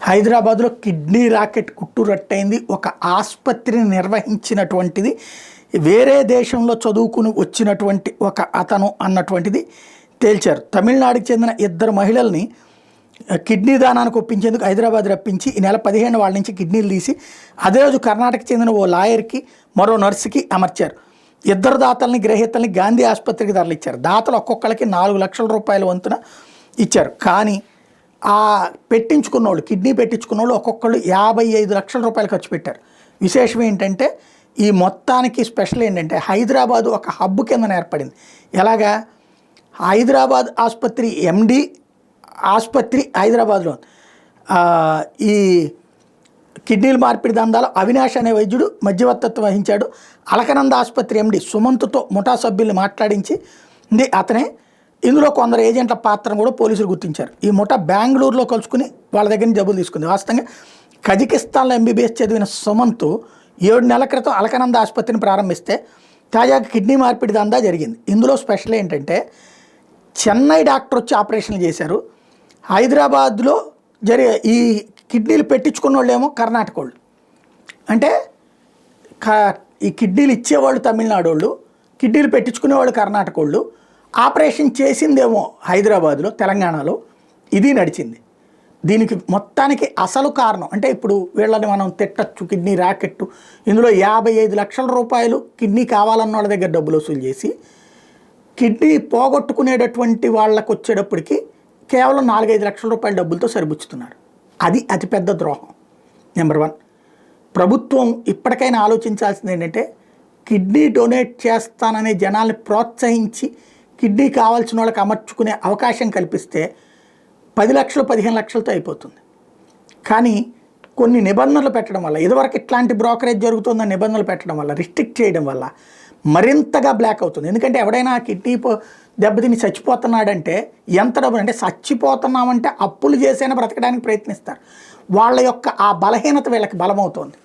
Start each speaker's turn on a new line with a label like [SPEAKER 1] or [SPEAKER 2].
[SPEAKER 1] హైదరాబాద్లో kidney racket కుట్టురట్టయింది. ఒక ఆసుపత్రిని నిర్వహించినటువంటిది వేరే దేశంలో చదువుకుని వచ్చినటువంటి ఒక అతను అన్నటువంటిది తేల్చారు. తమిళనాడుకి చెందిన 2 మహిళల్ని కిడ్నీ దానానికి ఒప్పించేందుకు హైదరాబాద్ రప్పించి ఈ నెల 15 వాళ్ళ నుంచి కిడ్నీలు తీసి అదే రోజు కర్ణాటకకి చెందిన ఓ లాయర్కి మరో నర్సుకి అమర్చారు. 2 దాతల్ని గ్రహీతల్ని గాంధీ ఆసుపత్రికి తరలిచ్చారు. దాతలు ఒక్కొక్కరికి 4 లక్షల రూపాయల వంతున ఇచ్చారు. కానీ ఆ పెట్టించుకున్నోళ్ళు కిడ్నీ పెట్టించుకున్నోళ్ళు ఒక్కొక్కళ్ళు 55 లక్షల రూపాయలు ఖర్చు పెట్టారు. విశేషం ఏంటంటే ఈ మొత్తానికి స్పెషల్ ఏంటంటే హైదరాబాదు ఒక హబ్ కింద ఏర్పడింది. ఎలాగా హైదరాబాద్ ఆసుపత్రి ఎండి ఆసుపత్రి హైదరాబాద్లో ఈ కిడ్నీల మార్పిడి దందాలో అవినాష్ అనే వైద్యుడు మధ్యవర్తిత్వం వహించాడు. అలకనంద ఆసుపత్రి ఎండి సుమంత్తో ముఠా సభ్యుల్ని మాట్లాడించి అతనే ఇందులో కొందరు ఏజెంట్ల పాత్రను కూడా పోలీసులు గుర్తించారు. ఈ ముఠా బెంగళూరులో కలుసుకుని వాళ్ళ దగ్గర నుంచి జబ్బులు తీసుకుంది. వాస్తవంగా కజకిస్తాన్లో ఎంబీబీఎస్ చదివిన సుమంత్ 7 నెలల క్రితం అలకనంద ఆసుపత్రిని ప్రారంభిస్తే తాజాగా కిడ్నీ మార్పిడి దందా జరిగింది. ఇందులో స్పెషల్ ఏంటంటే చెన్నై డాక్టర్ వచ్చి ఆపరేషన్లు చేశారు. హైదరాబాద్లో ఈ కిడ్నీలు పెట్టించుకున్న వాళ్ళేమో కర్ణాటక వాళ్ళు. అంటే ఈ కిడ్నీలు ఇచ్చేవాళ్ళు తమిళనాడు వాళ్ళు, కిడ్నీలు పెట్టించుకునేవాళ్ళు కర్ణాటక వాళ్ళు. ఆపరేషన్ చేసిందేమో హైదరాబాద్లో, తెలంగాణలో. ఇది నడిచింది. దీనికి మొత్తానికి అసలు కారణం అంటే ఇప్పుడు వీళ్ళని మనం తిట్టచ్చు, కిడ్నీ రాకెట్టు. ఇందులో 55 లక్షల రూపాయలు కిడ్నీ కావాలన్న వాళ్ళ దగ్గర డబ్బులు వసూలు చేసి కిడ్నీ పోగొట్టుకునేటటువంటి వాళ్ళకు వచ్చేటప్పటికి కేవలం 4-5 లక్షల రూపాయల డబ్బులతో సరిపుచ్చుతున్నారు. అది అతిపెద్ద ద్రోహం. నెంబర్ 1. ప్రభుత్వం ఇప్పటికైనా ఆలోచించాల్సింది ఏంటంటే కిడ్నీ డొనేట్ చేస్తాననే జనాల్ని ప్రోత్సహించి కిడ్నీ కావాల్సిన వాళ్ళకి అమర్చుకునే అవకాశం కల్పిస్తే 10 లక్షలు 15 లక్షలతో అయిపోతుంది. కానీ కొన్ని నిబంధనలు పెట్టడం వల్ల, ఇదివరకు ఇట్లాంటి బ్రోకరేజ్ జరుగుతుందని నిబంధనలు పెట్టడం వల్ల, రిస్ట్రిక్ట్ చేయడం వల్ల మరింతగా బ్లాక్ అవుతుంది. ఎందుకంటే ఎవడైనా కిడ్నీ దెబ్బతిని చచ్చిపోతున్నాడంటే ఎంత డబ్బు అంటే చచ్చిపోతున్నామంటే అప్పులు చేసైనా బ్రతకడానికి ప్రయత్నిస్తారు. వాళ్ళ యొక్క ఆ బలహీనత వీళ్ళకి బలమవుతుంది.